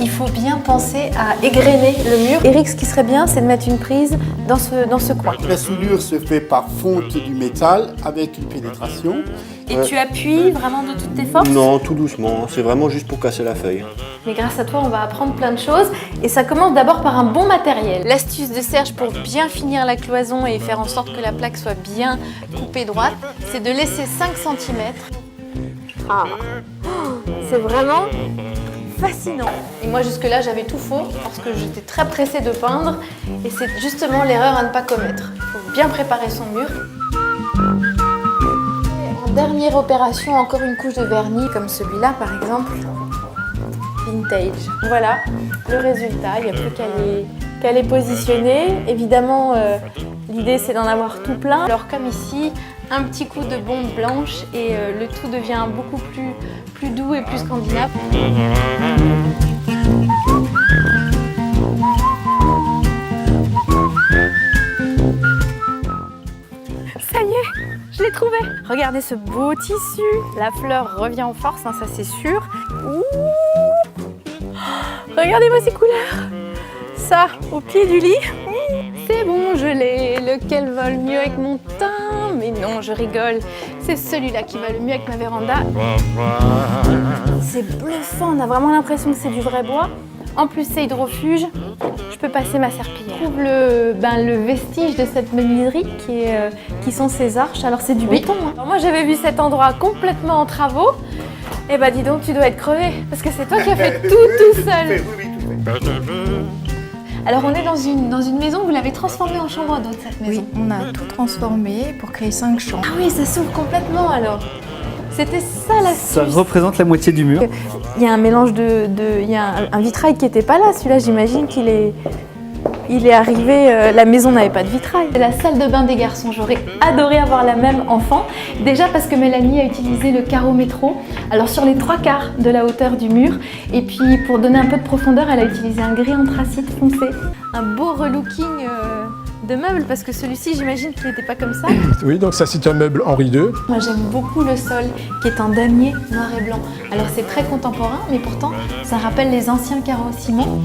il faut bien penser à égrener le mur. Eric, ce qui serait bien, c'est de mettre une prise dans ce coin. La soudure se fait par fonte du métal avec une pénétration. Et tu appuies vraiment de toutes tes forces? Non, tout doucement, c'est vraiment juste pour casser la feuille. Mais grâce à toi, on va apprendre plein de choses. Et ça commence d'abord par un bon matériel. L'astuce de Serge pour bien finir la cloison et faire en sorte que la plaque soit bien coupée droite, c'est de laisser 5 cm. Ah, c'est vraiment fascinant. Et moi jusque-là j'avais tout faux parce que j'étais très pressée de peindre et c'est justement l'erreur à ne pas commettre. Il faut bien préparer son mur. Et en dernière opération, encore une couche de vernis comme celui-là par exemple. Vintage. Voilà le résultat, il n'y a plus qu'à les positionner. Évidemment l'idée c'est d'en avoir tout plein. Alors comme ici, un petit coup de bombe blanche et le tout devient beaucoup plus doux et plus scandinave. Ça y est, je l'ai trouvé. Regardez ce beau tissu. La fleur revient en force, hein, ça c'est sûr. Ouh, regardez-moi ces couleurs. Ça, au pied du lit. C'est bon, je l'ai. Lequel va le mieux avec mon teint? Mais non, je rigole. C'est celui-là qui va le mieux avec ma véranda. C'est bluffant, on a vraiment l'impression que c'est du vrai bois. En plus, c'est hydrofuge. Je peux passer ma serpillière. Je trouve le vestige de cette menuiserie qui sont ces arches. Alors, c'est du béton. Hein. Alors, moi, j'avais vu cet endroit complètement en travaux. Eh ben, dis donc, tu dois être crevé. Parce que c'est toi qui as fait tout seul. Alors on est dans une maison, vous l'avez transformée en chambre d'hôte cette maison. Oui, on a tout transformé pour créer 5 chambres. Ah oui, ça s'ouvre complètement alors. C'était ça l'astuce. Ça représente la moitié du mur. Il y a un mélange il y a un vitrail qui n'était pas là, celui-là j'imagine qu'il est arrivé, la maison n'avait pas de vitrail. La salle de bain des garçons, j'aurais adoré avoir la même enfant. Déjà parce que Mélanie a utilisé le carreau métro, alors sur les 3/4 de la hauteur du mur. Et puis pour donner un peu de profondeur, elle a utilisé un gris anthracite foncé. Un beau relooking de meubles, parce que celui-ci j'imagine qu'il n'était pas comme ça. Oui, donc ça c'est un meuble Henri II. Moi j'aime beaucoup le sol qui est en damier noir et blanc. Alors c'est très contemporain, mais pourtant ça rappelle les anciens carreaux ciment.